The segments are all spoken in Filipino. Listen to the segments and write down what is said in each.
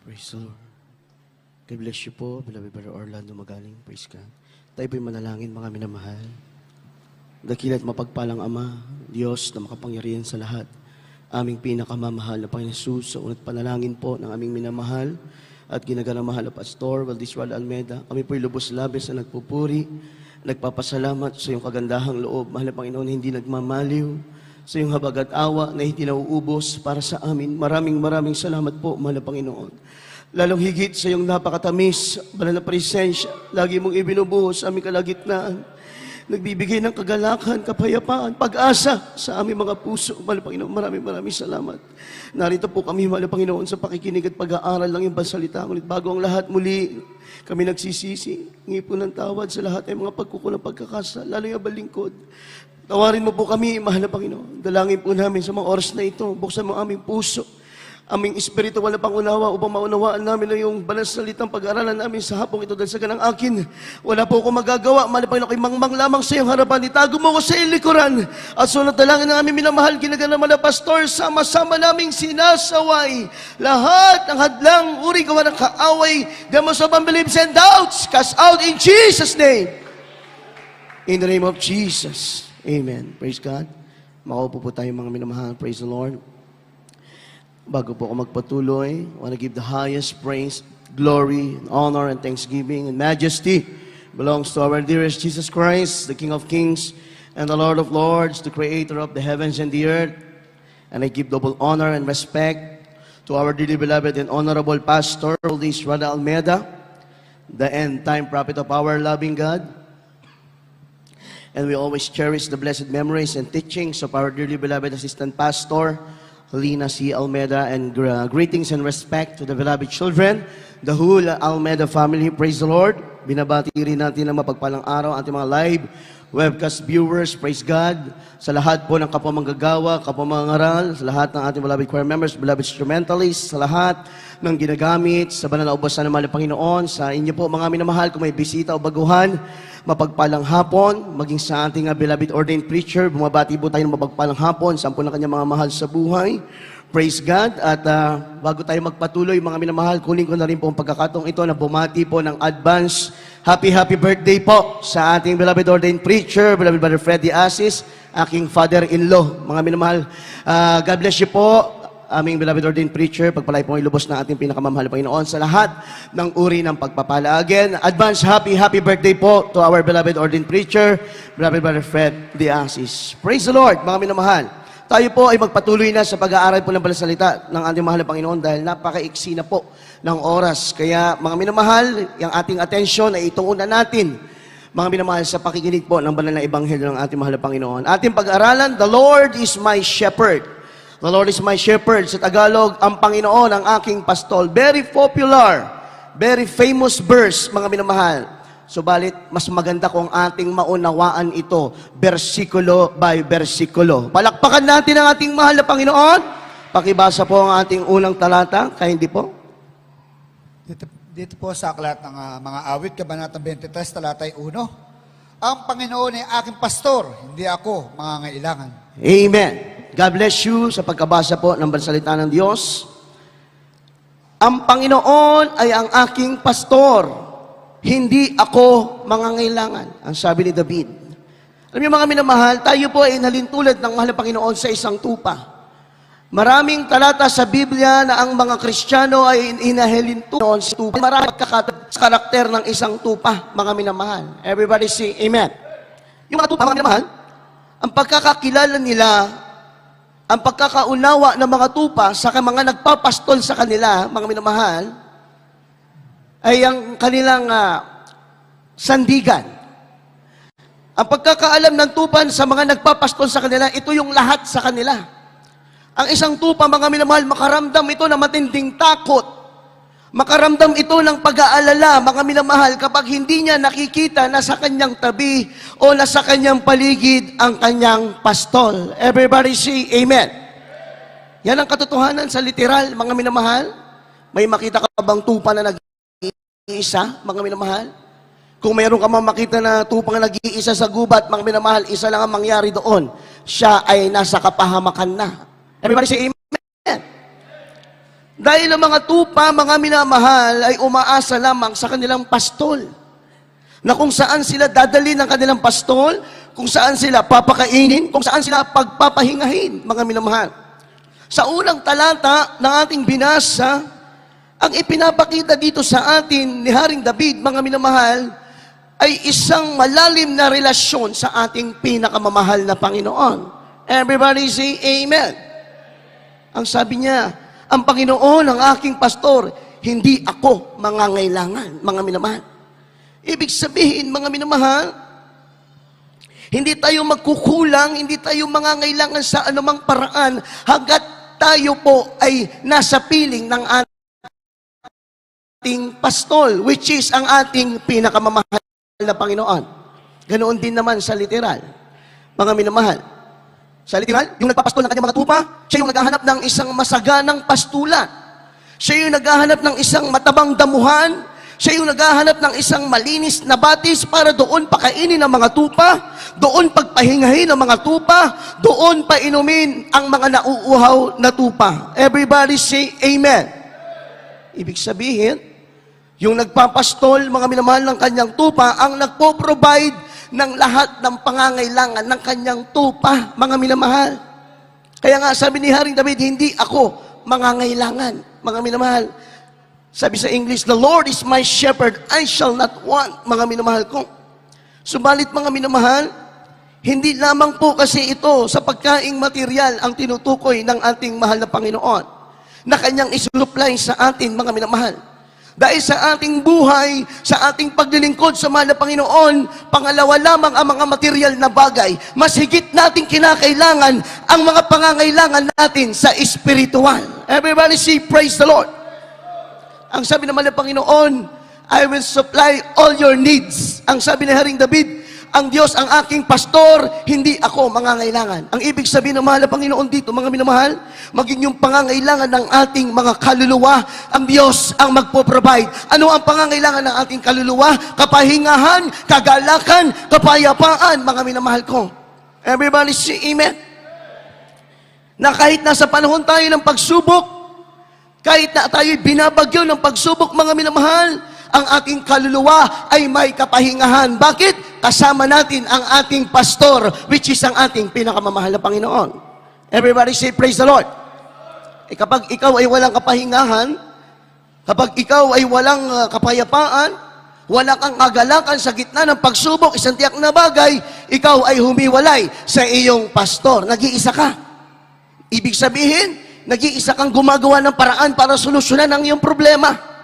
Praise the Lord. God bless you po, beloved Brother Orlando Magaling. Praise God. Tayo po'y manalangin, mga minamahal. Dakila't mapagpalang Ama, Diyos na makapangyarihan sa lahat. Aming pinakamamahal na Panginoon Jesus, sa unat panalangin po ng aming minamahal at ginaganamahal na Pastor Valdiswal Almeida. Kami po'y lubos labis na nagpupuri, nagpapasalamat sa iyong kagandahang loob. Mahal na Panginoon, hindi nagmamaliw, sa iyong habag at awa na hindi nauubos para sa amin. Maraming salamat po, mahal na Panginoon. Lalong higit sa iyong napakatamis, banal na presensya, lagi mong ibinubuhos sa aming kalagitnaan. Nagbibigay ng kagalakan, kapayapaan, pag-asa sa aming mga puso. Mahal na Panginoon, maraming salamat. Narito po kami, mahal na Panginoon, sa pakikinig at pag-aaral ng iyong salita. Ngunit bago ang lahat, muli kami nagsisisi. Hingi po ng tawad sa lahat ay mga pagkukulang pagkakasala, lalo yung balingkod. Tawarin mo po kami, mahal na Panginoon. Dalangin po namin sa mga oras na ito. Buksan mo aming puso, aming espiritual na pangunawa upang maunawaan namin na yung banal salitang pag-aaralan namin sa hapong ito dahil sa ganang akin. Wala po akong magagawa. Mahal na Panginoon, kay mangmang lamang sa iyong harapan. Itago mo ko sa iyong likuran. At sunod dalangin ng aming minamahal, ginaganaman na Pastor, sama-sama naming sinasaway lahat ng hadlang, uri, gawa ng kaaway, demos of unbeliefs and doubts, cast out in Jesus' name. In the name of Jesus. Amen. Praise God. Makaupo po tayo mga minamahal. Praise the Lord. Bago po ako magpatuloy, I want to give the highest praise, glory, honor, and thanksgiving and majesty belongs to our dearest Jesus Christ, the King of Kings and the Lord of Lords, the Creator of the heavens and the earth. And I give double honor and respect to our dearly beloved and honorable Pastor, Valdis Rada Almeida, the end-time prophet of our loving God. And we always cherish the blessed memories and teachings of our dearly beloved Assistant Pastor, Lina C. Almeida, and greetings and respect to the beloved children, the whole Almeida family. Praise the Lord. Binabati rin natin ang mapagpalang araw ating mga live webcast viewers. Praise God. Sa lahat po ng kapwa manggagawa, kapwa mangaral, sa lahat ng ating beloved choir members, beloved instrumentalists, sa lahat ng ginagamit sa banal na ubasan ng mahal na Panginoon, sa inyo po mga minamahal, kung may bisita o baguhan, mapagpalang hapon, maging sa ating beloved ordained preacher, bumabati po tayo ng mapagpalang hapon, sa na kanyang mga mahal sa buhay. Praise God. At bago tayo magpatuloy, mga minamahal, kunin ko na rin po ang pagkakataong ito na bumati po ng advance happy birthday po sa ating beloved ordained preacher, beloved Brother Freddy Asis, aking father-in-law. Mga minamahal, God bless you po, aming beloved ordained preacher. Pagpalay po ay lubos na ating pinakamamahal na Panginoon sa lahat ng uri ng pagpapala. Again, advance happy birthday po to our beloved ordained preacher, beloved Brother Freddy Asis. Praise the Lord, mga minamahal. Tayo po ay magpatuloy na sa pag-aaral po ng balasalita ng ating mahal na Panginoon dahil napaka-iksi na po ng oras. Kaya mga minamahal, yung ating atensyon ay ituunan natin, mga minamahal, sa pakikinig po ng banal na ebanghelyo ng ating mahal na Panginoon. Ating pag-aralan, The Lord is my shepherd. The Lord is my shepherd. Sa Tagalog, ang Panginoon ang aking pastol. Very popular, very famous verse, mga minamahal. Subalit, mas maganda kung ating maunawaan ito, versikulo by versikulo. Palakpakan natin ang ating mahal na Panginoon. Pakibasa po ang ating unang talata, kaya hindi po. Dito po sa aklat ng mga awit, Kabanatang 23, talatay 1. Ang Panginoon ay aking pastor, hindi ako mangangailangan. Amen. God bless you sa pagkabasa po ng bansalita ng Diyos. Ang Panginoon ay ang aking pastor, hindi ako mangangailangan, ang sabi ni David. Alam niyo mga minamahal, tayo po ay nalintulad ng mahal na Panginoon sa isang tupa. Maraming talata sa Biblia na ang mga Kristiyano ay inahilintuon sa tupa. Maraming karakter ng isang tupa, mga minamahal. Everybody say amen. Yung mga tupa, mga minamahal, ang pagkakakilala nila, ang pagkakaunawa ng mga tupa sa mga nagpapastol sa kanila, mga minamahal, ay ang kanilang sandigan. Ang pagkakaalam ng tupan sa mga nagpapastol sa kanila, ito yung lahat sa kanila. Ang isang tupa, mga minamahal, makaramdam ito ng matinding takot. Makaramdam ito ng pag-aalala, mga minamahal, kapag hindi niya nakikita na sa kanyang tabi o nasa kanyang paligid ang kanyang pastol. Everybody say amen. Yan ang katotohanan sa literal, mga minamahal. May makita ka bang tupa na nag-iisa, mga minamahal? Kung mayroon ka makita na tupang nag-iisa sa gubat, mga minamahal, isa lang ang mangyari doon. Siya ay nasa kapahamakan na. Everybody say amen. Dahil ang mga tupa, mga minamahal, ay umaasa lamang sa kanilang pastol. Na kung saan sila dadalhin ng kanilang pastol, kung saan sila papakainin, kung saan sila pagpapahingahin, mga minamahal. Sa unang talata ng ating binasa, ang ipinapakita dito sa atin ni Haring David, mga minamahal, ay isang malalim na relasyon sa ating pinakamamahal na Panginoon. Everybody say Amen. Ang sabi niya, ang Panginoon ang aking pastor, hindi ako mangangailangan, mga minamahal. Ibig sabihin, mga minamahal, hindi tayo magkukulang, hindi tayo mangangailangan sa anumang paraan hanggat tayo po ay nasa piling ng ating pastol, which is ang ating pinakamamahal na Panginoon. Ganoon din naman sa literal, mga minamahal. Sa literal, yung nagpapastol ng kanyang mga tupa, siya yung naghahanap ng isang masaganang pastulan. Siya yung naghahanap ng isang matabang damuhan. Siya yung naghahanap ng isang malinis na batis para doon pakainin ang mga tupa, doon pagpahingahin ang mga tupa, doon painumin ang mga nauuhaw na tupa. Everybody say Amen. Ibig sabihin, yung nagpapastol, mga minamahal ng kanyang tupa, ang nagpo-provide ng lahat ng pangangailangan ng kanyang tupa, mga minamahal. Kaya nga sabi ni Haring David, hindi ako mangangailangan, mga minamahal. Sabi sa English, the Lord is my shepherd, I shall not want, mga minamahal ko. Subalit mga minamahal, hindi lamang po kasi ito sa pagkaing material ang tinutukoy ng ating mahal na Panginoon na kanyang isusupply sa atin, mga minamahal. Dahil sa ating buhay, sa ating paglilingkod sa mahal na Panginoon, pangalawa lamang ang mga material na bagay. Mas higit nating kinakailangan ang mga pangangailangan natin sa espiritual. Everybody say, praise the Lord. Ang sabi ng mahal na Panginoon, I will supply all your needs. Ang sabi ni Haring David, ang Diyos ang aking pastor, hindi ako mangangailangan. Ang ibig sabihin ng mahal na Panginoon dito, mga minamahal, maging yung pangangailangan ng ating mga kaluluwa, ang Diyos ang magpo-provide. Ano ang pangangailangan ng ating kaluluwa? Kapahingahan, kagalakan, kapayapaan, mga minamahal ko. Everybody say Amen. Na kahit nasa panahon tayo ng pagsubok, kahit na tayo'y binabagyo ng pagsubok, mga minamahal, ang ating kaluluwa ay may kapahingahan. Bakit? Kasama natin ang ating pastor, which is ang ating pinakamamahal na Panginoon. Everybody say, praise the Lord. Kapag ikaw ay walang kapahingahan, kapag ikaw ay walang kapayapaan, wala kang kagalakan sa gitna ng pagsubok, isang tiyak na bagay, ikaw ay humiwalay sa iyong pastor. Nag-iisa ka. Ibig sabihin, nag-iisa kang gumagawa ng paraan para solusyonan ang iyong problema.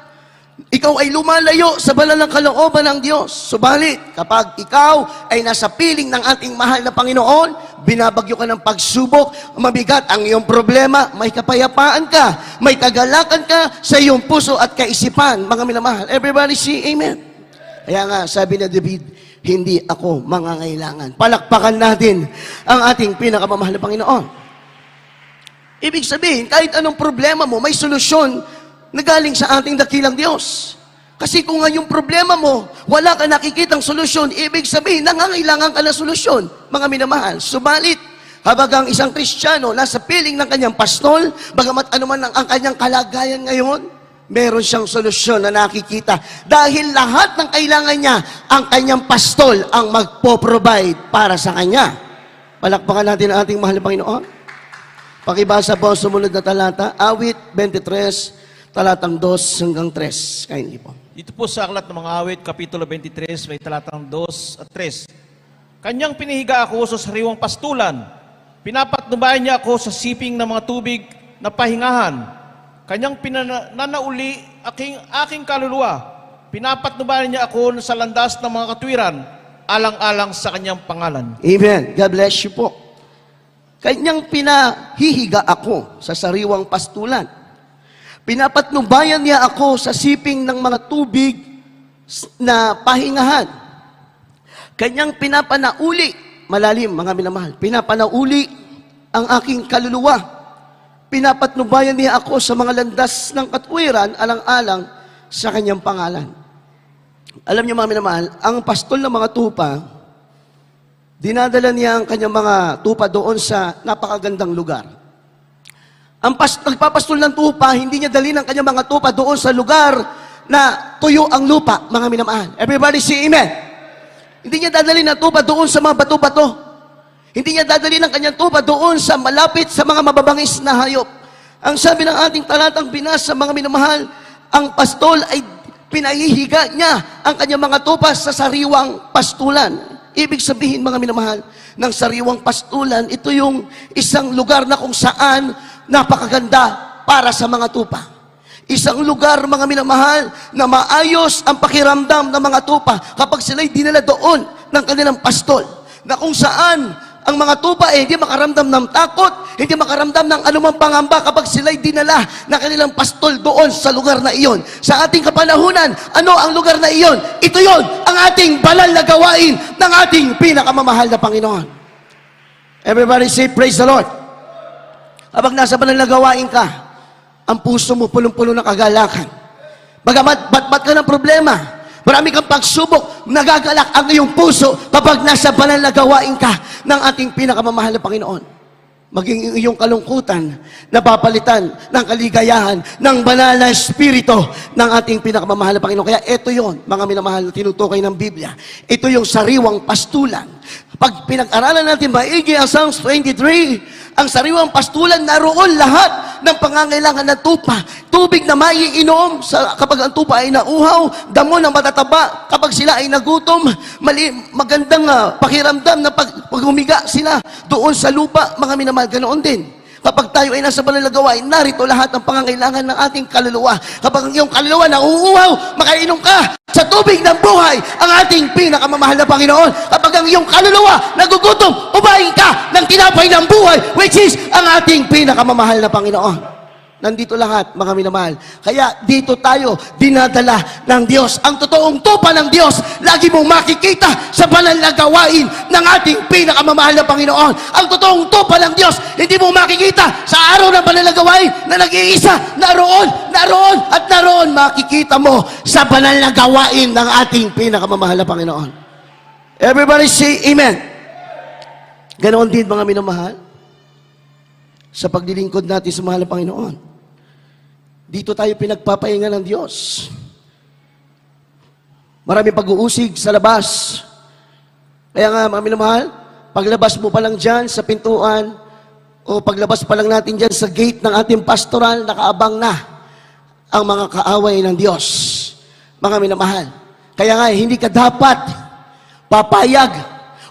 Ikaw ay lumalayo sa banal ng kalooban ng Diyos. Subalit, kapag ikaw ay nasa piling ng ating mahal na Panginoon, binabagyo ka ng pagsubok, mabigat ang iyong problema, may kapayapaan ka, may kagalakan ka sa iyong puso at kaisipan, mga minamahal. Everybody say Amen. Kaya nga, sabi na David, hindi ako mangangailangan. Palakpakan natin ang ating pinakamamahal na Panginoon. Ibig sabihin, kahit anong problema mo, may solusyon na galing sa ating dakilang Diyos. Kasi kung nga yung problema mo, wala ka nakikitang solusyon, ibig sabihin, nangangailangan ka ng solusyon, mga minamahal. Subalit, habang ang isang Kristiyano nasa piling ng kanyang pastol, bagamat anuman ang kanyang kalagayan ngayon, meron siyang solusyon na nakikita. Dahil lahat ng kailangan niya, ang kanyang pastol ang magpo-provide para sa kanya. Palakpakan natin ang ating mahal na Panginoon. Pakibasa po ang sumunod na talata, Awit 23, talatang 2 hanggang 3. Kindly po. Dito po sa Aklat ng mga Awit, Kapitulo 23, may talatang 2 at 3. Kanyang pinihiga ako sa sariwang pastulan. Pinapatnubayan niya ako sa siping ng mga tubig na pahingahan. Kanyang pinanauli aking kaluluwa. Pinapatnubayan niya ako sa landas ng mga katwiran, alang-alang sa kanyang pangalan. Amen. God bless you po. Kanyang pinahihiga ako sa sariwang pastulan. Pinapatnubayan niya ako sa siping ng mga tubig na pahingahan. Kanyang pinapanauli, malalim mga minamahal, pinapanauli ang aking kaluluwa. Pinapatnubayan niya ako sa mga landas ng katwiran, alang-alang sa kanyang pangalan. Alam niyo mga minamahal, ang pastol ng mga tupa, dinadala niya ang kanyang mga tupa doon sa napakagandang lugar. Nagpapastol ng tupa, hindi niya dali ng kanyang mga tupa doon sa lugar na tuyo ang lupa, mga minamahal. Everybody say amen. Hindi niya dadali ng tupa doon sa mga bato-bato. Hindi niya dadali ng kanyang tupa doon sa malapit sa mga mababangis na hayop. Ang sabi ng ating talatang binasa, mga minamahal, ang pastol ay pinahihiga niya ang kanyang mga tupa sa sariwang pastulan. Ibig sabihin, mga minamahal, ng sariwang pastulan, ito yung isang lugar na kung saan napakaganda para sa mga tupa. Isang lugar, mga minamahal, na maayos ang pakiramdam ng mga tupa kapag sila'y dinala doon ng kanilang pastol. Na kung saan ang mga tupa hindi makaramdam ng takot, hindi makaramdam ng anumang pangamba kapag sila'y dinala ng kanilang pastol doon sa lugar na iyon. Sa ating kapanahunan, ano ang lugar na iyon? Ito yon, ang ating banal na gawain ng ating pinakamamahal na Panginoon. Everybody say, praise the Lord. Kapag nasa banal na gawain ka, ang puso mo pulong-pulo ng kagalakan. Bagamat bat-bat ka ng problema, marami kang pagsubok, nagagalak ang iyong puso kapag nasa banal na gawain ka ng ating pinakamamahal na Panginoon. Maging iyong kalungkutan, napapalitan ng kaligayahan ng banal na Espiritu ng ating pinakamamahal na Panginoon. Kaya ito yon, mga minamahal na tinutukoy ng Biblia. Ito yung sariwang pastulan. Pag pinag-aralan natin maigi ang Psalms 23, ang sariwang pastulan, naroon lahat ng pangangailangan ng tupa. Tubig na maiinom kapag ang tupa ay nauhaw, damo na matataba kapag sila ay nagutom, magandang pakiramdam na pag humiga sila doon sa lupa, mga minamahal, ganoon din. Kapag tayo ay nasa banal na gawain, narito lahat ng pangangailangan ng ating kaluluwa. Kapag ang iyong kaluluwa nauuhaw, makainom ka sa tubig ng buhay, ang ating pinakamamahal na Panginoon. Kapag ang iyong kaluluwa nagugutom, umain ka ng tinapay ng buhay, which is ang ating pinakamamahal na Panginoon. Nandito lahat, mga minamahal. Kaya dito tayo dinadala ng Diyos. Ang totoong tupa ng Diyos, lagi mong makikita sa banal na gawain ng ating pinakamamahal na Panginoon. Ang totoong tupa ng Diyos, hindi mo makikita sa araw ng banal na gawain na nag-iisa, naroon, at naroon makikita mo sa banal na gawain ng ating pinakamamahal na Panginoon. Everybody say amen. Ganoon din, mga minamahal, sa paglilingkod natin sa mahal na Panginoon. Dito tayo pinagpapahinga ng Diyos. Maraming pag-uusig sa labas. Kaya nga, mga minamahal, paglabas mo pa lang dyan sa pintuan, o paglabas pa lang natin dyan sa gate ng ating pastoral, nakaabang na ang mga kaaway ng Diyos. Mga minamahal. Kaya nga, hindi ka dapat papayag.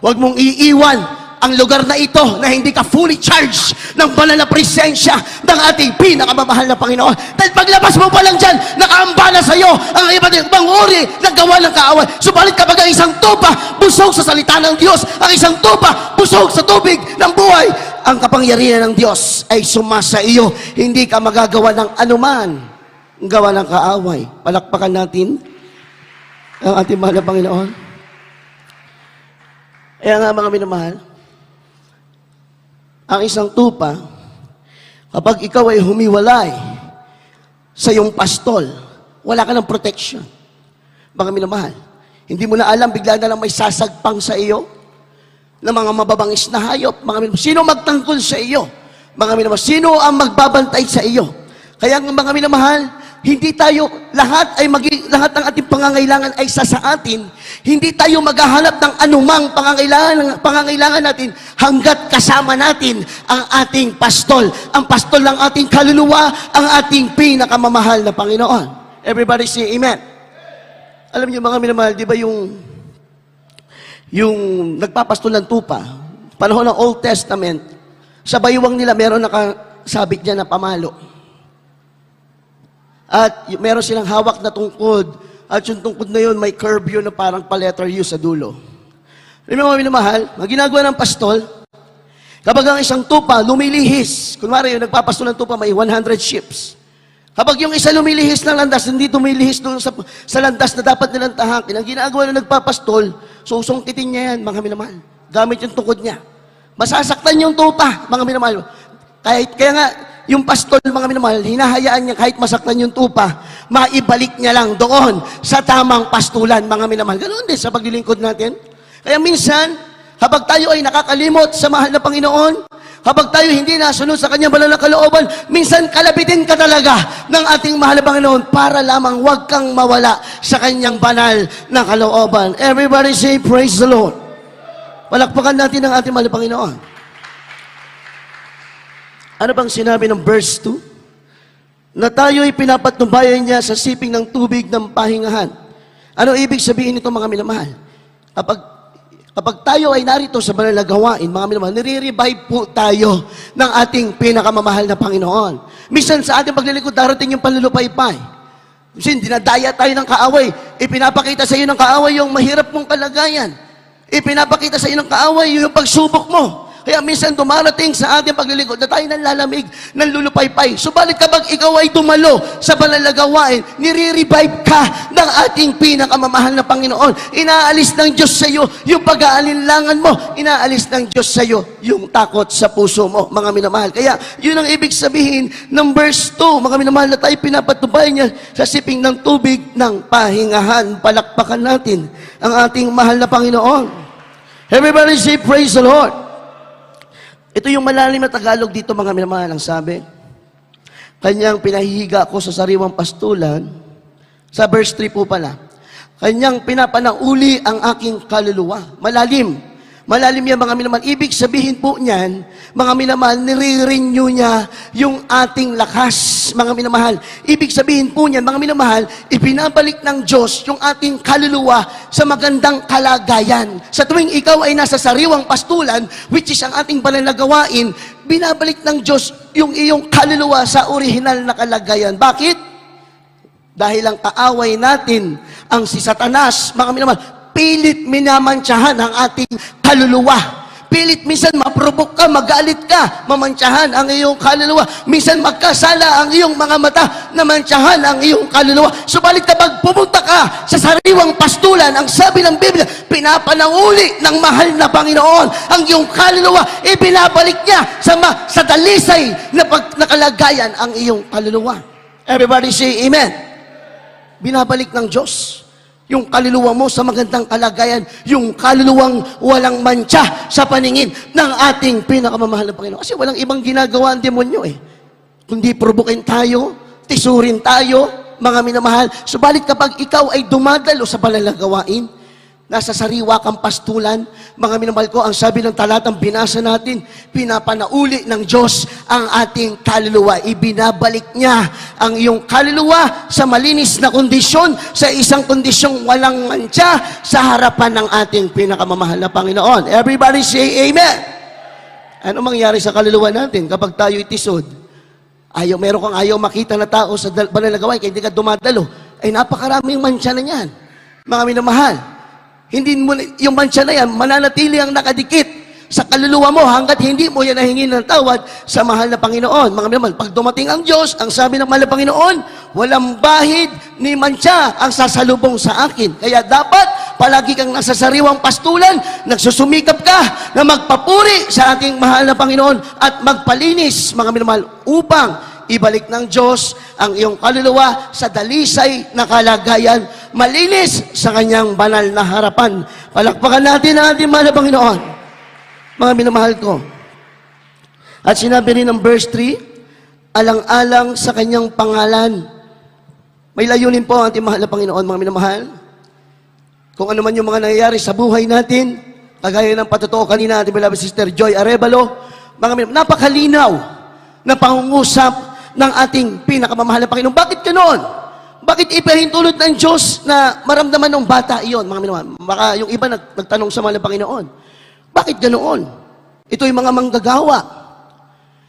Huwag mong iiwan ang lugar na ito na hindi ka fully charged ng banal na presensya ng ating pinakamamahal na Panginoon. Dahil paglabas mo pa lang dyan, nakaamba na sa iyo ang iba't ibang uri ng gawa ng kaaway. Subalit kapag ang isang tupa busog sa salita ng Diyos, ang isang tupa busog sa tubig ng buhay, ang kapangyarihan ng Diyos ay sumasa iyo. Hindi ka magagawa ng anuman ang gawa ng kaaway. Palakpakan natin ang ating mahal na Panginoon. Kaya nga, mga minamahal, ang isang tupa, kapag ikaw ay humiwalay sa iyong pastol, wala ka ng protection. Mga minamahal, hindi mo na alam, bigla na lang may sasagpang sa iyo ng mga mababangis na hayop. Mga minamahal, sino magtangkol sa iyo? Mga minamahal, sino ang magbabantay sa iyo? Kaya mga minamahal, hindi tayo, lahat ng ating pangangailangan ay sa atin. Hindi tayo maghahanap ng anumang pangangailangan natin hanggat kasama natin ang ating pastol. Ang pastol ng ating kaluluwa, ang ating pinakamamahal na Panginoon. Everybody say amen. Alam niyo, mga minamahal, di ba yung nagpapastol ng tupa, panahon ng Old Testament, sa baywang nila meron nakasabit dyan na pamalo. At meron silang hawak na tungkod. At yung tungkod na yun, may curve yun na parang pa-letter U sa dulo. Alam mo, mga minamahal, ang ginagawa ng pastol, kapag ang isang tupa lumilihis, kunwari yung nagpapastol ng tupa, may 100 ships. Kapag yung isa lumilihis ng landas, hindi tumilihis doon sa landas na dapat nilang tahakin, ang ginagawa ng nagpapastol, susungkitin niya yan, mga minamahal. Gamit yung tungkod niya. Masasaktan yung tupa, mga minamahal. Kaya nga, yung pastol, mga minamahal, hinahayaan niya kahit masaktan yung tupa, maibalik niya lang doon sa tamang pastulan, mga minamahal. Ganoon din sa paglilingkod natin. Kaya minsan, habang tayo ay nakakalimot sa mahal na Panginoon, Kapag tayo hindi nasunod sa kanyang banal na kalooban, minsan kalabitin ka talaga ng ating mahal na Panginoon para lamang huwag kang mawala sa kanyang banal na kalooban. Everybody say, praise the Lord. Palakpakan natin ang ating mahal na Panginoon. Ano bang sinabi ng verse 2? Na tayo'y pinapatnubayan niya sa siping ng tubig ng pahingahan. Ano ibig sabihin nito, mga minamahal? Kapag tayo ay narito sa banal na gawain, mga minamahal, nire-revive po tayo ng ating pinakamamahal na Panginoon. Minsan sa ating paglilingkod, darating yung panlulupaypay. Minsan, dinadaya tayo ng kaaway. Ipinapakita sa iyo ng kaaway yung mahirap mong kalagayan. Ipinapakita sa iyo ng kaaway yung pagsubok mo. Kaya minsan dumarating sa ating paglilingkod na tayo nanlalamig, nanlulupaypay. Subalit kapag ikaw ay dumalo sa banal na gawain, nire-revive ka ng ating pinakamamahal na Panginoon. Inaalis ng Diyos sa iyo yung pag-aalinlangan mo. Inaalis ng Diyos sa iyo yung takot sa puso mo, mga minamahal. Kaya yun ang ibig sabihin ng verse 2, mga minamahal, na tayo pinapatubayan niya sa siping ng tubig ng pahingahan. Palakpakan natin ang ating mahal na Panginoon. Everybody say, praise the Lord. Ito yung malalim na Tagalog dito, mga minamahal, ang sabi. Kanyang pinahihiga ko sa sariwang pastulan. Sa verse 3 po pala. Kanyang pinapanauli ang aking kaluluwa. Malalim. Malalim yan, mga minamahal. Ibig sabihin po niyan, mga minamahal, nire-renew niya yung ating lakas, mga minamahal. Ibig sabihin po niyan, mga minamahal, ipinabalik ng Diyos yung ating kaluluwa sa magandang kalagayan. Sa tuwing ikaw ay nasa sariwang pastulan, which is ang ating banal na gawain, binabalik ng Diyos yung iyong kaluluwa sa orihinal na kalagayan. Bakit? Dahil ang kaaway natin, ang si Satanas, mga minamahal, pilit minamantsahan ang ating kaluluwa. Pilit minsan maprovoke ka, magalit ka, mamantsahan ang iyong kaluluwa. Minsan magkasala ang iyong mga mata, namantsahan ang iyong kaluluwa. Subalit kapag pumunta ka sa sariwang pastulan, ang sabi ng Biblia, pinapananguli ng mahal na Panginoon ang iyong kaluluwa. Ibinabalik niya sa dalisay na nakalagayan ang iyong kaluluwa. Everybody say amen. Binabalik ng Diyos yung kaluluwa mo sa magandang kalagayan, yung kaluluwang walang mantsa sa paningin ng ating pinakamamahal na Panginoon. Kasi walang ibang ginagawa ang demonyo kundi provokin tayo, tisurin tayo, mga minamahal. Subalit kapag ikaw ay dumadalo sa banal na gawain, nasa sariwa kang pastulan, mga minamahal ko, ang sabi ng talatang binasa natin, pinapanauli ng Diyos ang ating kaluluwa. Ibinabalik niya ang iyong kaluluwa sa malinis na kondisyon, sa isang kondisyong walang mantsa sa harapan ng ating pinakamamahal na Panginoon. Everybody say amen. Ano mangyari sa kaluluwa natin kapag tayo itisod? Meron kang ayaw makita na tao sa banal na gawain, kaya hindi ka dumadalo. Ay napakaraming mantsa na yan, mga minamahal. Hindi mo, yung mantsa na yan, mananatili ang nakadikit sa kaluluwa mo hanggat hindi mo yan nahingin ng tawad sa mahal na Panginoon. Mga minamahal, pag dumating ang Diyos, ang sabi ng mahal na Panginoon, walang bahid ni mantsa ang sasalubong sa akin. Kaya dapat palagi kang nasa sariwang pastulan, nagsusumikap ka na magpapuri sa ating mahal na Panginoon at magpalinis, mga minamahal, upang ibalik ng Diyos ang iyong kaluluwa sa dalisay na kalagayan, malinis sa kanyang banal na harapan. Palakpakan natin ang ating mahal na Panginoon, mga minamahal ko. At sinabi rin ng verse 3, alang-alang sa kanyang pangalan. May layunin po ang ating mahal na Panginoon, mga minamahal. Kung ano man yung mga nangyayari sa buhay natin, kagaya ng patotoo kanina ating beloved Sister Joy Arevalo, mga minamahal, napakalinaw na pangungusap ng ating pinakamamahal na Panginoon. Bakit ganoon? Bakit ipahintulot ng Diyos na maramdaman ng bata iyon, mga minamahal? Baka yung iba nagtanong sa mahal na Panginoon, bakit ganoon? Ito ay mga manggagawa.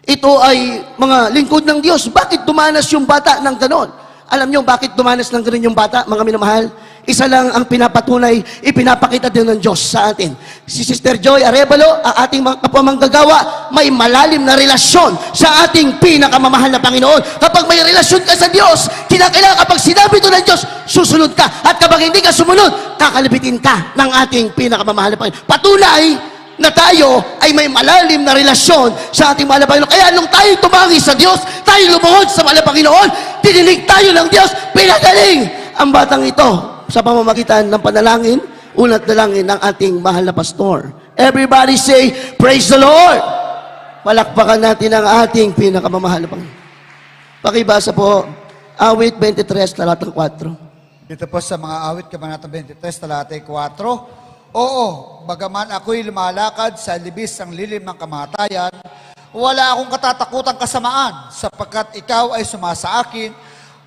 Ito ay mga lingkod ng Diyos. Bakit dumanas yung bata ng ganoon? Alam niyo bakit dumanas ng ganoon yung bata, mga minamahal? Isa lang ang pinapatunay, ipinapakita din ng Diyos sa atin. Si Sister Joy Arevalo, ang ating mga kapwamanggagawa, may malalim na relasyon sa ating pinakamamahal na Panginoon. Kapag may relasyon ka sa Diyos, kinakailangan kapag sinabi ito ng Diyos, susunod ka. At kapag hindi ka sumunod, kakalibitin ka ng ating pinakamamahal na Panginoon. Patunay na tayo ay may malalim na relasyon sa ating mahal na Panginoon. Kaya nung tayo tumangi sa Diyos, tayo lumuhod sa mahal na Panginoon, tininig tayo ng Diyos, pinagaling ang batang ito sa pamamagitan ng panalangin, unat dalangin ng ating mahal na pastor. Everybody say, praise the Lord! Palakpakan natin ang ating pinakamamahal na Panginoon. Pakibasa po, awit 23, talatang 4. Dito po sa mga awit, Kabanata 23, talatay 4. Oo, bagaman ako'y lumalakad sa libis ng lilim ng kamatayan, wala akong katatakutang kasamaan, sapagkat ikaw ay sumasa akin,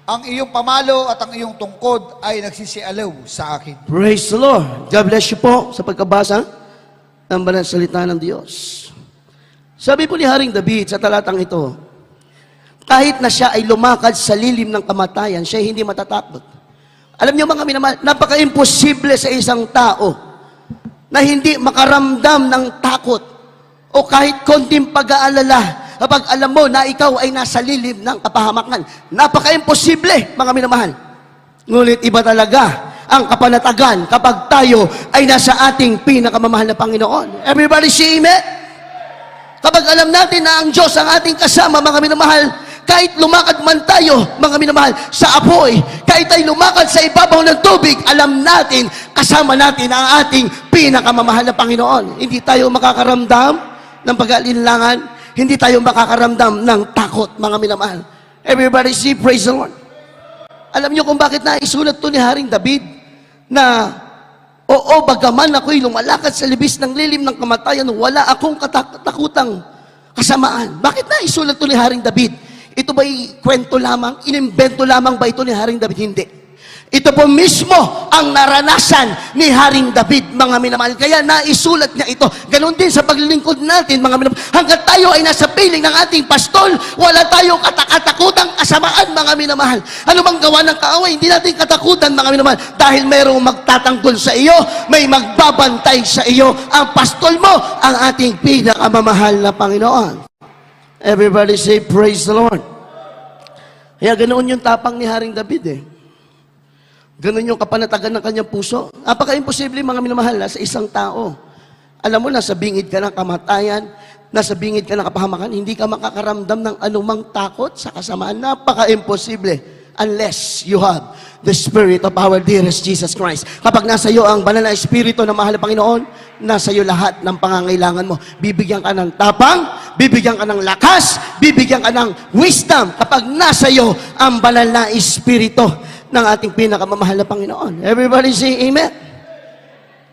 ang iyong pamalo at ang iyong tungkod ay nagsisialaw sa akin. Praise the Lord. God bless you po sa pagkabasa ng banal na salita ng Diyos. Sabi po ni Haring David sa talatang ito, kahit na siya ay lumakad sa lilim ng kamatayan, siya ay hindi matatakot. Alam niyo mga minamahal, napaka-imposible sa isang tao na hindi makaramdam ng takot o kahit konting pag-aalala kapag alam mo na ikaw ay nasa lilim ng kapahamakan. Napaka-imposible, mga minamahal. Ngunit iba talaga ang kapanatagan kapag tayo ay nasa ating pinakamamahal na Panginoon. Everybody say amen? Kapag alam natin na ang Diyos ang ating kasama, mga minamahal, kahit lumakad man tayo, mga minamahal, sa apoy, kahit ay lumakad sa ibabaw ng tubig, alam natin, kasama natin ang ating pinakamamahal na Panginoon. Hindi tayo makakaramdam ng pag-aalinlangan, hindi tayo makakaramdam ng takot, mga minamahal. Everybody say, praise the Lord. Alam niyo kung bakit naisulat to ni Haring David na, oo, bagaman ako'y lumalakad sa libis ng lilim ng kamatayan, wala akong katakutang kasamaan. Bakit naisulat to ni Haring David? Ito ba'y kwento lamang? Inimbento lamang ba ito ni Haring David? Hindi. Ito po mismo ang naranasan ni Haring David, mga minamahal. Kaya naisulat niya ito. Ganon din sa paglilingkod natin, mga minamahal. Hanggat tayo ay nasa piling ng ating pastol, wala tayong katakutan kasamaan, mga minamahal. Ano mang gawa ng kaaway, hindi natin katakutan, mga minamahal. Dahil mayroong magtatanggol sa iyo, may magbabantay sa iyo. Ang pastol mo, ang ating pinakamamahal na Panginoon. Everybody say, praise the Lord. Kaya ganoon yung tapang ni Haring David eh. Ganon yung kapanatagan ng kanyang puso. Napaka-imposible, mga minamahal, sa isang tao. Alam mo, nasa bingid ka ng kamatayan, nasa bingid ka ng kapahamakan, hindi ka makakaramdam ng anumang takot sa kasamaan. Napaka-imposible unless you have the Spirit of our dearest Jesus Christ. Kapag nasa iyo ang banal na Espiritu ng mahal na Panginoon, nasa iyo lahat ng pangangailangan mo. Bibigyan ka ng tapang, bibigyan ka ng lakas, bibigyan ka ng wisdom kapag nasa iyo ang banal na Espiritu ng ating pinakamamahal na Panginoon. Everybody say amen.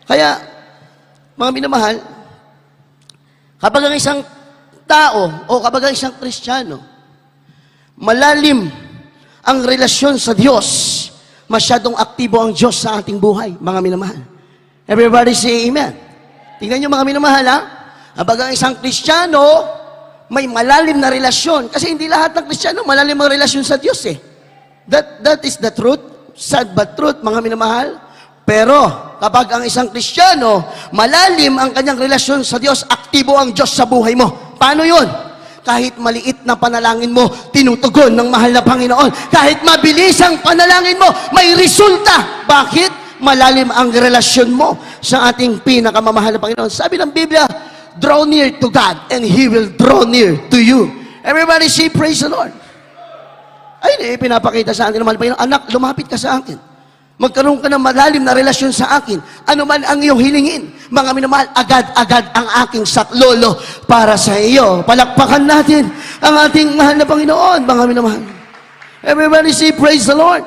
Kaya, mga minamahal, kapag ang isang tao o kapag ang isang Kristiyano, malalim ang relasyon sa Diyos, masyadong aktibo ang Diyos sa ating buhay, mga minamahal. Everybody say amen. Tingnan nyo, mga minamahal, ha? Kapag ang isang Kristiyano, may malalim na relasyon. Kasi hindi lahat ng Kristiyano malalim ang relasyon sa Diyos eh. That is the truth, sad but truth, mga minamahal. Pero kapag ang isang Kristiyano, malalim ang kanyang relasyon sa Diyos, aktibo ang Diyos sa buhay mo. Paano yun? Kahit maliit na panalangin mo, tinutugon ng mahal na Panginoon. Kahit mabilis ang panalangin mo, may resulta. Bakit? Malalim ang relasyon mo sa ating pinakamamahal na Panginoon. Sabi ng Biblia, draw near to God and He will draw near to you. Everybody say, praise the Lord. Ay, pinapakita sa atin naman, Panginoon, anak, lumapit ka sa akin. Magkaroon ka ng malalim na relasyon sa akin. Ano man ang iyong hilingin, mga minamahal, agad-agad ang aking saklolo para sa iyo. Palakpakan natin ang ating mahal na Panginoon, mga minamahal. Everybody say, praise the Lord.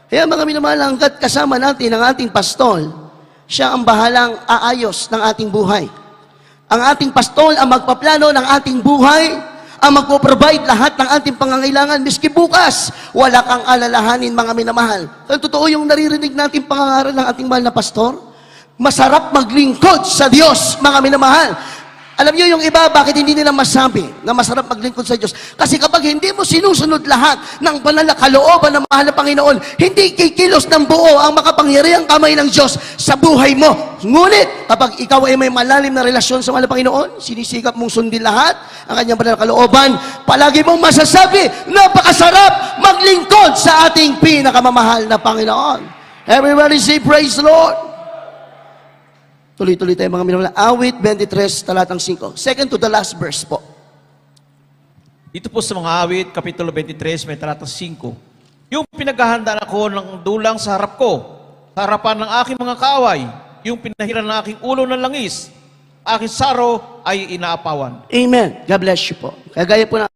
Kaya mga minamahal, hanggat kasama natin ang ating pastol, siya ang bahalang aayos ng ating buhay. Ang ating pastol ang magpaplano ng ating buhay, ang magpo-provide lahat ng ating pangangailangan, miski bukas, wala kang alalahanin, mga minamahal. Ang totoo yung naririnig natin pangangaral ng ating mahal na pastor, masarap maglingkod sa Diyos, mga minamahal. Alam niyo yung iba, bakit hindi nila masabi na masarap maglingkod sa Diyos? Kasi kapag hindi mo sinusunod lahat ng banal na kalooban ng mahal na Panginoon, hindi kikilos ng buo ang makapangyarihang kamay ng Diyos sa buhay mo. Ngunit, kapag ikaw ay may malalim na relasyon sa mahal na Panginoon, sinisikap mong sundin lahat ang kanyang banal na kalooban, palagi mong masasabi, napakasarap maglingkod sa ating pinakamamahal na Panginoon. Everybody say, praise the Lord. Tuloy-tuloy tayo, mga minamahal. Awit 23, talatang 5. Second to the last verse po. Dito po sa mga awit, Kapitulo 23, may talatang 5. Yung pinaghahandaan ako ng dulang sa harap ko, sa harapan ng aking mga kaaway, yung pinahiran ng aking ulo ng langis, aking saro ay inaapawan. Amen. God bless you po. Kagaya po na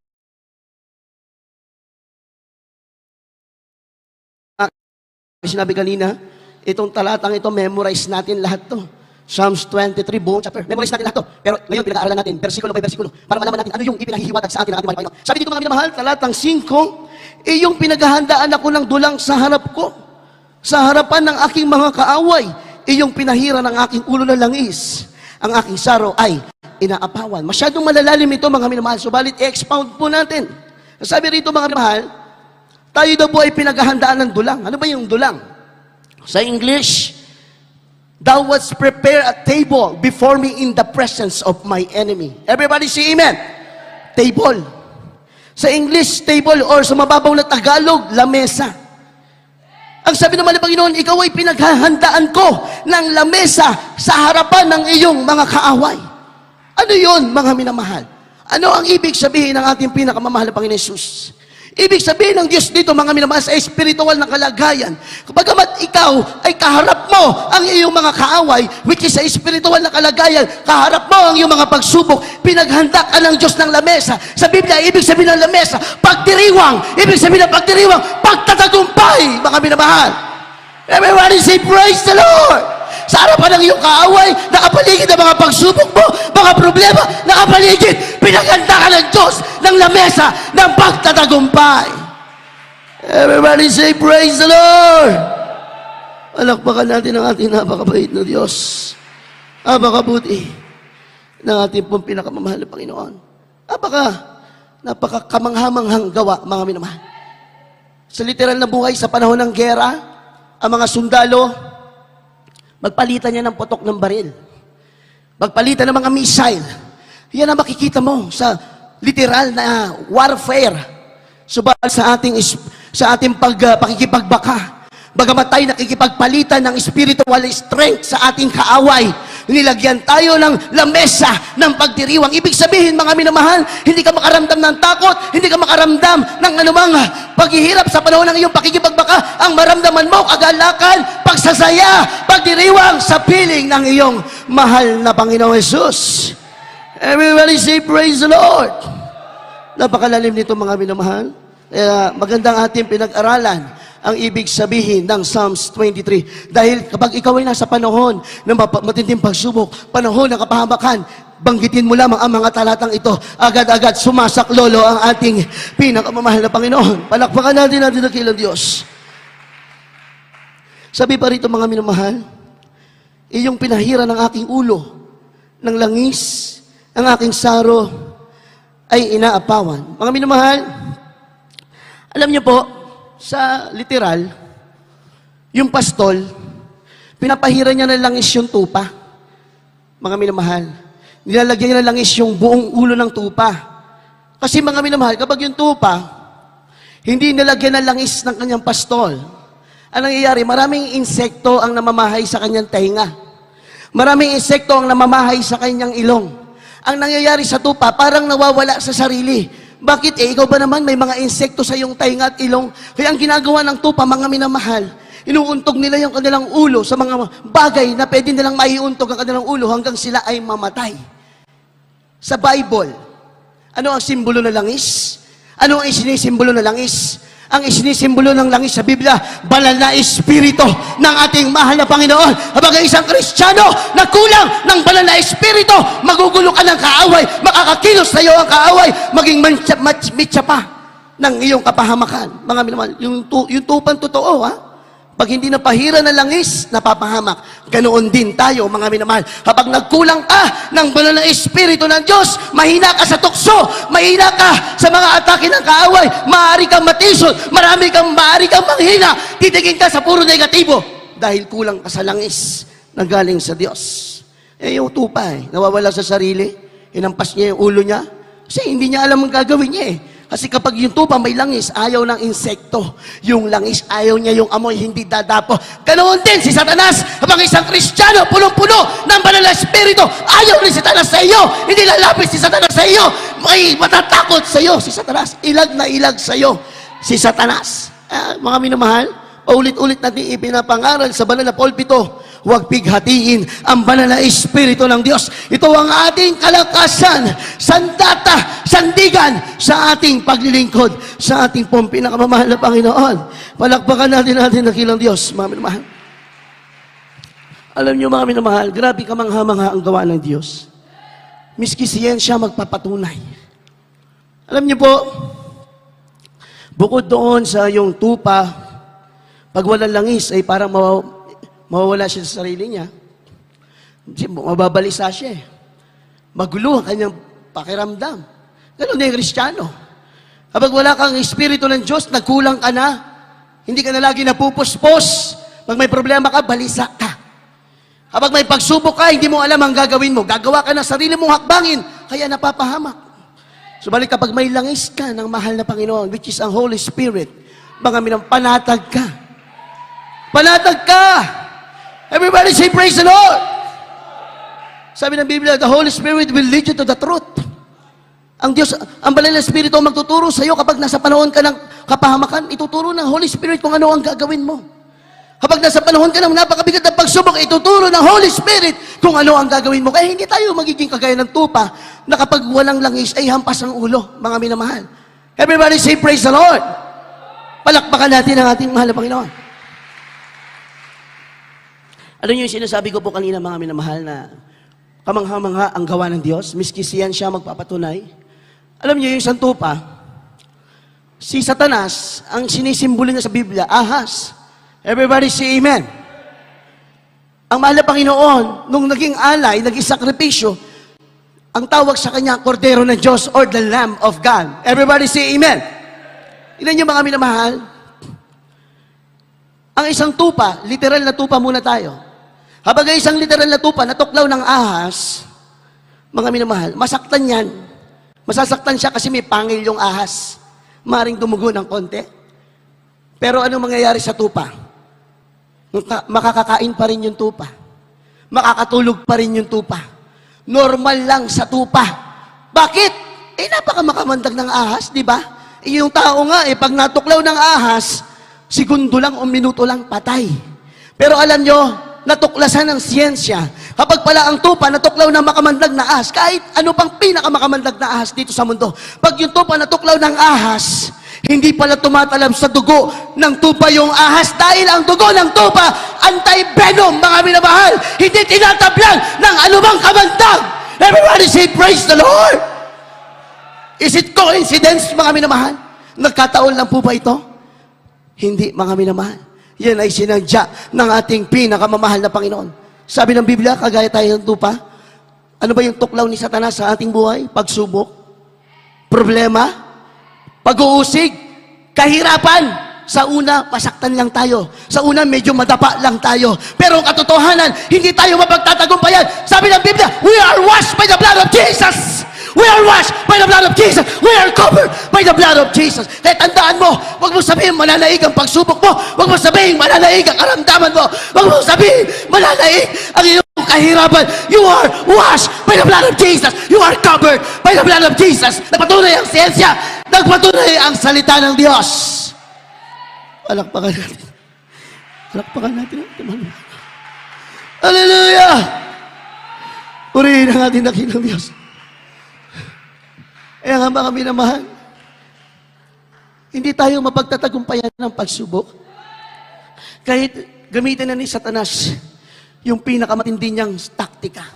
sinabi kanina, itong talatang ito, memorize natin lahat to. Psalms 23, buong chapter. Memorize natin lahat to. Pero ngayon, pinag-aaralan natin, versikulo by versikulo, para malaman natin ano yung ipinahihiwatag sa atin ng ating Panginoon. Sabi dito mga minamahal, talatang 5, iyong pinaghahandaan ako ng dulang sa harap ko, sa harapan ng aking mga kaaway, iyong pinahira ng aking ulo na langis, ang aking saro ay inaapawan. Masyadong malalalim ito mga minamahal, subalit i-expound po natin. Sabi rito mga minamahal, tayo daw po ay pinaghahandaan ng dulang. Ano ba yung dulang? Sa English, thou wouldst prepare a table before me in the presence of my enemy. Everybody say amen. Table. Sa English, table, or sa mababaw na Tagalog, lamesa. Ang sabi naman ng Panginoon, ikaw ay pinaghahandaan ko ng lamesa sa harapan ng iyong mga kaaway. Ano yun, mga minamahal? Ano ang ibig sabihin ng ating pinakamamahal na Panginoon Jesus? Ibig sabihin ng Diyos dito, mga minamahal, sa espiritual na kalagayan. Bagamat ikaw ay kaharap mo ang iyong mga kaaway, which is sa espiritual na kalagayan, kaharap mo ang iyong mga pagsubok, pinaghanda ka ng Diyos ng lamesa. Sa Biblia, ibig sabihin ng lamesa, pagdiriwang. Ibig sabihin ng pagdiriwang, pagtatagumpay, mga minamahal. Everybody say, praise the Lord! Sa harapan ng iyong kaaway, nakapaligid ang mga pagsubok mo, mga problema, nakapaligid, pinaghanda ka ng Diyos ng lamesa ng pagtatagumpay. Everybody say, praise the Lord! Palakpakan natin ang ating napakabait na Diyos. Napakabuti ng ating pong pinakamamahal na Panginoon. Napakakamanghamanghang gawa, mga minamahal. Sa literal na buhay, sa panahon ng gera, ang mga sundalo, magpalitan niya ng putok ng baril. Magpalitan ng mga missile. Yan ang makikita mo sa literal na warfare. Subalit sa ating pakikipagbaka, bagamat tayo nakikipagpalitan ng spiritual strength sa ating kaaway, nilagyan tayo ng lamesa ng pagdiriwang. Ibig sabihin, mga minamahal, hindi ka makaramdam ng takot, hindi ka makaramdam ng anumang paghihirap sa panahon ng iyong pakikipagbaka. Ang maramdaman mo, kagalakan, pagsasaya, pagdiriwang sa piling ng iyong mahal na Panginoong Jesus. Everybody say, praise the Lord! Napakalalim nito, mga minamahal. Kaya magandang ating pinag-aralan ang ibig sabihin ng Psalms 23. Dahil kapag ikaw ay nasa panahon ng matinding pagsubok, panahon ng kapahamakan, banggitin mo lamang ang mga talatang ito, agad-agad sumasaklolo ang ating pinakamamahal na Panginoon. Palakpakan natin ang dakilang Diyos. Sabi pa rito, mga minamahal, iyong pinahira ng aking ulo, ng langis, ang aking saro ay inaapawan. Mga minamahal, alam niyo po, sa literal, yung pastol, pinapahira niya ng langis yung tupa. Mga minamahal, nilalagyan niya ng langis yung buong ulo ng tupa. Kasi mga minamahal, kapag yung tupa, hindi nilagyan ng langis ng kanyang pastol, ang nangyayari, maraming insekto ang namamahay sa kanyang tainga. Maraming insekto ang namamahay sa kanyang ilong. Ang nangyayari sa tupa, parang nawawala sa sarili. Bakit ikaw ba naman may mga insekto sa iyong tainga at ilong? Kaya ang ginagawa ng tupa, mga minamahal, inuuntog nila yung kanilang ulo sa mga bagay na pwede nilang maiuntog ang kanilang ulo hanggang sila ay mamatay. Sa Bible, ano ang simbolo ng langis? Ano ang isinisimbolo ng langis? Ang isinisimbolo ng langis sa Biblia, banal na espiritu ng ating mahal na Panginoon. Kapag isang Kristiyano na kulang ng banal na espiritu, magugulo ka ng kaaway, makakakilos sa iyo ang kaaway, maging mitsa pa ng iyong kapahamakan. Mga minamahal, yung tupang totoo, ha? Pag hindi napahira ng langis, napapahamak. Ganoon din tayo, mga minamahal. Kapag nagkulang ka ng banal na espiritu ng Diyos, mahina ka sa tukso, mahina ka sa mga atake ng kaaway, maaari kang matisod, maaari kang manghina, titigin ka sa puro negatibo dahil kulang ka sa langis na galing sa Diyos. Yung tupa, nawawala sa sarili, hinampas niya yung ulo niya, kasi hindi niya alam ang gagawin niya Kasi kapag yung tupa may langis, ayaw ng insekto. Yung langis, ayaw niya yung amoy, hindi dadapo. Ganoon din si Satanas. Kapag isang Kristiyano, punong-puno ng banal na espiritu, ayaw ni Satanas sa iyo. Hindi lalapit si Satanas sa iyo. May matatakot sa iyo si Satanas. Ilag na ilag sa iyo si Satanas. Mga minamahal, paulit-ulit natin ipinapangaral sa banal na pulpito huwag pighatiin ang banal na Espiritu ng Diyos. Ito ang ating kalakasan, sandata, sandigan sa ating paglilingkod, sa ating pong pinakamamahal na Panginoon. Palakpakan natin dakilang Diyos, mga minamahal. Alam niyo mga minamahal, grabe kamangha-mangha ang gawa ng Diyos. Miski siyensya magpapatunay. Alam niyo po, bukod doon sa yung tupa, pag walang langis ay parang mawawala siya sa sarili niya. Mababalisa siya eh. Magulo ang kanyang pakiramdam. Ganun na yung Kristiyano. Kapag wala kang Espiritu ng Diyos, nagkulang ka na. Hindi ka na lagi napupuspos. Pag may problema ka, balisa ka. Kapag may pagsubok ka, hindi mo alam ang gagawin mo. Gagawa ka ng sarili mong hakbangin, kaya napapahamak. Subalit kapag may langis ka ng mahal na Panginoon, which is ang Holy Spirit, mga minang panatag ka. Panatag ka! Everybody say, praise the Lord! Sabi ng Biblia, the Holy Spirit will lead you to the truth. Ang Diyos, ang banal na Espiritu ang magtuturo sa iyo kapag nasa panahon ka ng kapahamakan, ituturo ng Holy Spirit kung ano ang gagawin mo. Kapag nasa panahon ka ng napakabigat ng pagsubok, ituturo ng Holy Spirit kung ano ang gagawin mo. Kaya hindi tayo magiging kagaya ng tupa na kapag walang langis ay hampas ang ulo, mga minamahal. Everybody say, praise the Lord! Palakpakan natin ang ating mahal na Panginoon. Ano yung sinasabi ko po kanina, mga minamahal, na kamangha-mangha ang gawa ng Diyos, miski siyan siya magpapatunay. Alam niyo yung isang tupa, si Satanas, ang sinisimbolo niya sa Biblia, ahas. Everybody say amen. Ang mahal na Panginoon, nung naging alay, naging sakripisyo, ang tawag sa kanya, Kordero ng Diyos or the Lamb of God. Everybody say amen. Ilan yung mga minamahal? Ang isang tupa, literal na tupa muna tayo. Habang ang isang literal na tupa, natuklaw ng ahas, mga minamahal, masaktan yan. Masasaktan siya kasi may pangil yung ahas. Maring dumugo ng konti. Pero ano mangyayari sa tupa? Makakakain pa rin yung tupa. Makakatulog pa rin yung tupa. Normal lang sa tupa. Bakit? Napaka-makamandag ng ahas, di ba? Yung tao nga, pag natuklaw ng ahas, segundo lang o minuto lang, patay. Pero alam nyo, natuklasan ng siyensya, kapag pala ang tupa natuklaw ng makamandag na ahas, kahit ano pang pinakamakamandag na ahas dito sa mundo, pag yung tupa natuklaw ng ahas, hindi pala tumatalab sa dugo ng tupa yung ahas dahil ang dugo ng tupa, anti-venom, mga minamahal, hindi tinatablan ng anumang kamandag. Everybody say, praise the Lord! Is it coincidence, mga minamahal? Nagkataon lang po ba ito? Hindi, mga minamahal. Yan ay sinadya ng ating pinakamamahal na Panginoon. Sabi ng Biblia, kagaya tayo ng tupa, ano ba yung tuklaw ni Satanas sa ating buhay? Pagsubok, problema, pag-uusig, kahirapan. Sa una, pasaktan lang tayo. Sa una, medyo madapa lang tayo. Pero ang katotohanan, hindi tayo mapagtatagumpayan. Sabi ng Biblia, we are washed by the blood of Jesus. We are washed by the blood of Jesus. We are covered by the blood of Jesus. Kaya tandaan mo, huwag mo sabihin mananaig ang pagsubok mo. Huwag mo sabihin mananaig ang karamdaman mo. Huwag mo sabihin mananaig ang iyong kahirapan. You are washed by the blood of Jesus. You are covered by the blood of Jesus. Nagpatunay ang siyensya. Nagpatunay ang salita ng Diyos. Palakpakan natin. Palakpakan natin. Hallelujah! Purihin ang ating dakilang Diyos. Kaya nga mga minamahal, hindi tayo mapagtatagumpayan ng pagsubok. Kahit gamitin na ni Satanas yung pinakamatindi niyang taktika.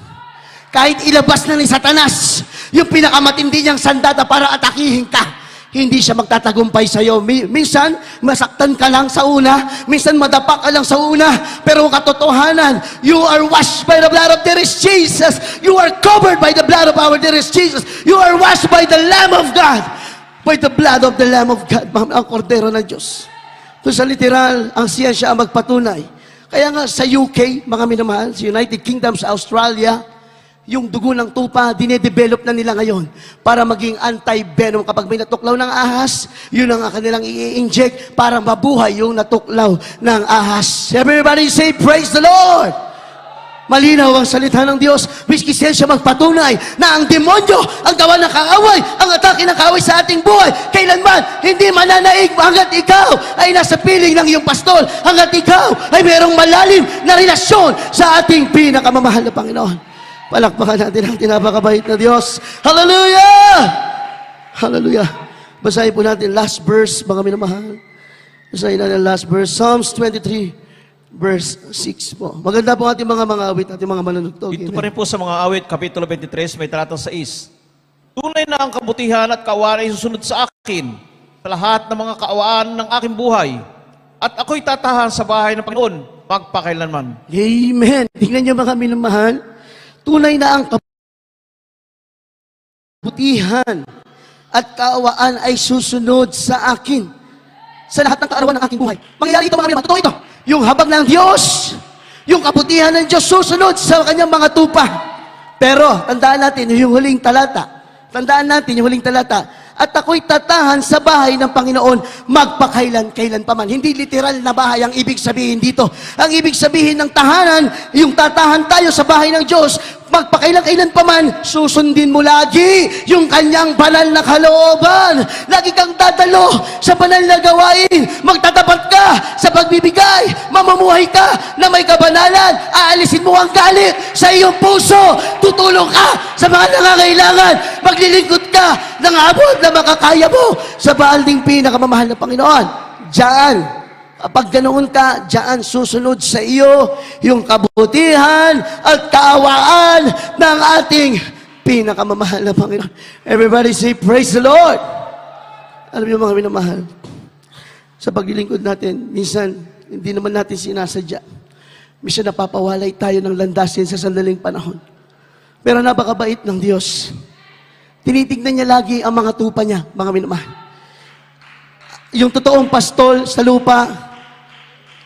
Kahit ilabas na ni Satanas yung pinakamatindi niyang sandata para atakihin ka, hindi siya magtatagumpay sa iyo. Minsan, masaktan ka lang sa una. Minsan, madapa ka lang sa una. Pero katotohanan, you are washed by the blood of dearest Jesus. You are covered by the blood of our dearest Jesus. You are washed by the Lamb of God. By the blood of the Lamb of God. Ang Kordero ng Diyos. So sa literal, ang siyensya ang magpatunay. Kaya nga sa UK, mga minamahal, sa United Kingdom, sa Australia, yung dugo ng tupa, dinedevelop na nila ngayon para maging anti-venom. Kapag may natuklaw ng ahas, yun ang kanilang i-inject para mabuhay yung natuklaw ng ahas. Everybody say, praise the Lord! Malinaw ang salita ng Diyos, which kisensya magpatunay na ang demonyo, ang gawa ng kaaway, ang atake ng kaaway sa ating buhay, kailanman hindi mananaig hanggat ikaw ay nasa piling ng iyong pastol, hanggat ikaw ay mayroong malalim na relasyon sa ating pinakamamahal na Panginoon. Palakpakan natin ang tinapakabait na Diyos. Hallelujah! Hallelujah! Basahin po natin last verse, mga minamahal. Basahin natin last verse, Psalms 23. Verse 6 po. Maganda po ating mga awit, ating mga manunugtog. Dito pa rin po sa mga awit, Kapitulo 23, may talatang 6. Tunay na ang kabutihan at kaawaan ay susunod sa akin sa lahat ng mga kaawaan ng aking buhay. At ako'y tatahan sa bahay ng Panginoon magpakailanman. Amen. Tingnan niyo mga minamahal. Tunay na ang kabutihan at kaawaan ay susunod sa akin sa lahat ng kaarawan ng aking buhay. Mangyayari ito mga minamahal. Totoo ito. Yung habag ng Diyos, yung kabutihan ng Diyos susunod sa kanyang mga tupa. Pero, tandaan natin yung huling talata. Tandaan natin yung huling talata. At ako'y tatahan sa bahay ng Panginoon magpakailan-kailan pa man. Hindi literal na bahay ang ibig sabihin dito. Ang ibig sabihin ng tahanan, yung tatahan tayo sa bahay ng Diyos, magpakailan-kailan pa man, susundin mo lagi yung kanyang banal na kalooban. Lagi kang dadalo sa banal na gawain. Magtatapat ka sa pagbibigay. Mamumuhay ka na may kabanalan. Aalisin mo ang galit sa iyong puso. Tutulong ka sa mga nangangailangan. Maglilingkod ka ng abot na makakaya mo sa balding pinakamamahal na Panginoon. Diyan, kapag ganoon ka, diyan susunod sa iyo yung kabutihan at kaawaan ng ating pinakamamahal na Panginoon. Everybody say, praise the Lord! Alam niyo mga minamahal, sa paglilingkod natin, minsan, hindi naman natin sinasadya. Minsan napapawalay tayo ng landasin sa sandaling panahon. Pero napakabait ng Diyos. Tinitignan niya lagi ang mga tupa niya, mga minamahal. Yung totoong pastol sa lupa,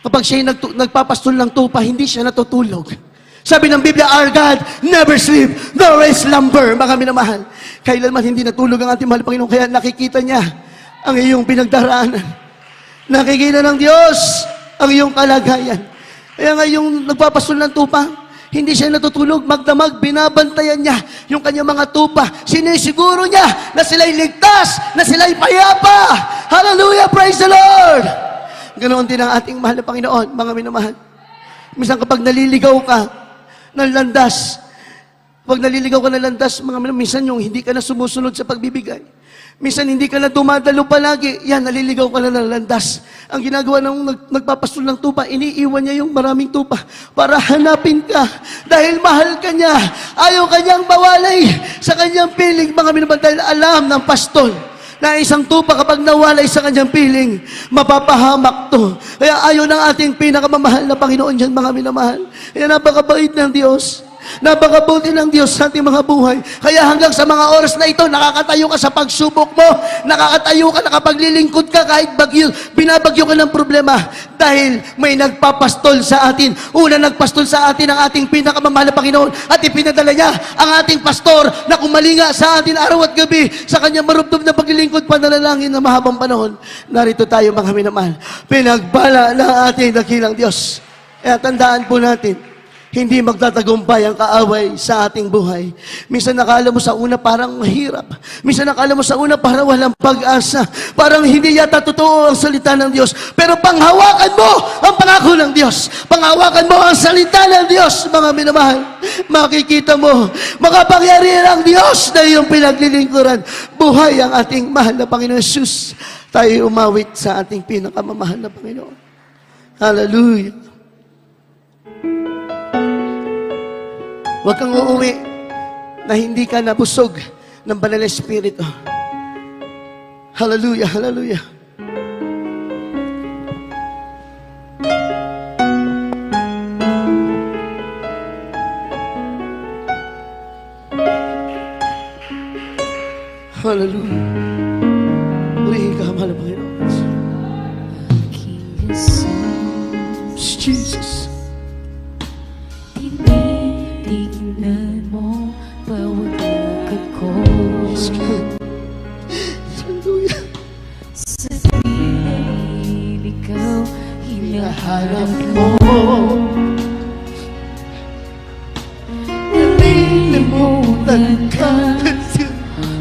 kapag siya'y nagpapastol ng tupa, hindi siya natutulog. Sabi ng Biblia, our God never sleep, nor is slumber, mga minamahal. Kailanman hindi natulog ang ating mahal Panginoon, kaya nakikita niya ang iyong pinagdaraanan. Nakikita ng Diyos ang iyong kalagayan. Kaya nga yung nagpapastol ng tupa, hindi siya natutulog, magdamag, binabantayan niya yung kanyang mga tupa. Sinisiguro niya na sila'y ligtas, na sila'y payapa. Hallelujah, praise the Lord! Ganoon din ang ating mahal na Panginoon, mga minamahal. Minsan kapag naliligaw ka ng landas, mga minamahal, minsan yung hindi ka na sumusunod sa pagbibigay. Minsan hindi ka na dumadalo palagi, yan, naliligaw ka na ng landas. Ang ginagawa ng nagpapastol ng tupa, iniiwan niya yung maraming tupa para hanapin ka. Dahil mahal ka niya, ayaw kanyang bawalay sa kanyang piling, mga minamahal, dahil alam ng pastol na isang tupa kapag nawalay sa kanyang piling, mapapahamak to. Kaya ayaw ng ating pinakamamahal na Panginoon dyan, mga minamahal. Kaya napakabait ng Diyos. Napakabuti ng Diyos sa ating mga buhay. Kaya hanggang sa mga oras na ito, nakakatayo ka sa pagsubok mo, nakakatayo ka, nakapaglilingkod ka kahit bagyo, binabagyo ka ng problema dahil may nagpapastol sa atin. Una, nagpastol sa atin ang ating pinakamamahal na Panginoon at ipinadala niya ang ating pastor na kumalinga sa atin araw at gabi sa kanyang marubdob na paglilingkod, pananalangin na mahabang panahon. Narito tayo, mga minamahal. Pinagbala ng ating dakilang Diyos. Kaya tandaan po natin, hindi magtatagumpay ang kaaway sa ating buhay. Minsan nakala mo sa una parang mahirap. Minsan nakala mo sa una parang walang pag-asa. Parang hindi yata totoo ang salita ng Diyos. Pero panghawakan mo ang pangako ng Diyos. Panghawakan mo ang salita ng Diyos, mga minamahal. Makikita mo, makapangyarihan ang Diyos na iyong pinaglilingkuran. Buhay ang ating mahal na Panginoon Jesus. Tayo umawit sa ating pinakamamahal na Panginoon. Hallelujah. Huwag kang uuwi na hindi ka nabusog ng banal na Espiritu. Hallelujah, hallelujah. Hallelujah. Purihin ka, mahal na Panginoon. Jesus. Tingnan mo, bawat lakad ko. Hallelujah. Sa piling ikaw, hinahanap mo. Kalimutan ka,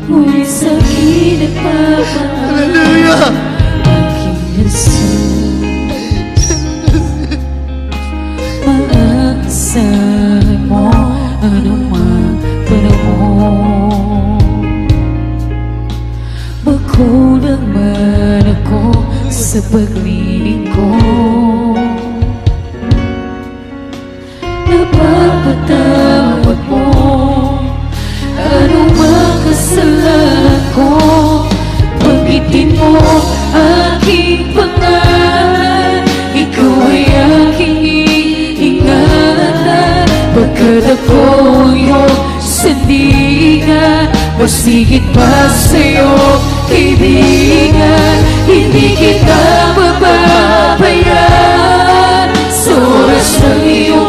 ngunit sa'kin nagpapahal. Hallelujah! Aking Jesus, maaasahan mo anumang panahon. Magkulang man ako sa paglilingkod, napapatawad mo anumang kasalanan ko. Banggitin mo aking pangalan, ikaw ay aking iingatan. Pagkat ako ang iyong sandigan, mas higit pa sa'yo, kaibigan. Hindi kita mapapabayaan sa oras ng iyong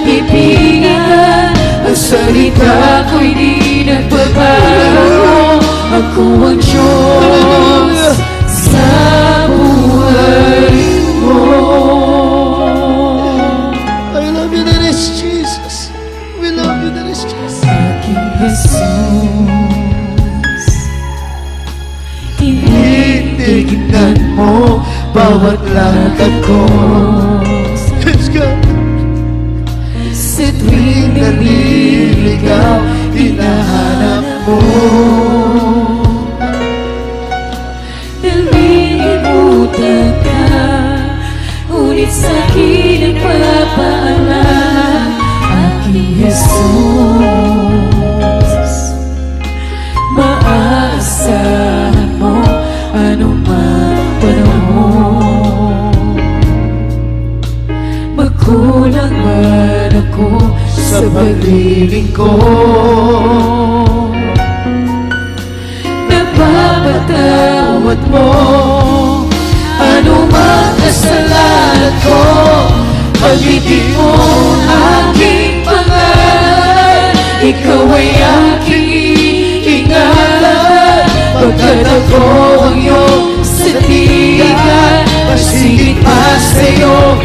kaibigan. Ang salita ko'y di nagbabago. Ako ang Diyos sa buhay mo. I love you, that is Jesus. We love you, that is Jesus. Aking Jesus, tinitignan mo bawat lakad ko. Let's go. Sa tuwing naliligaw, hinahanap mo. Nalilimutan ka, ngunit sa'kin nagpapaalam. Aking Jesus, maaasahan mo anumang panahon. Magkulang man ako sa paglilingkod, napapatawad mo anumang kasalanan ko. Banggitin mo aking pangalan, ikaw ay aking iingatan. Pagkat ako ang iyong sandigan, mas higit pa sa'yo,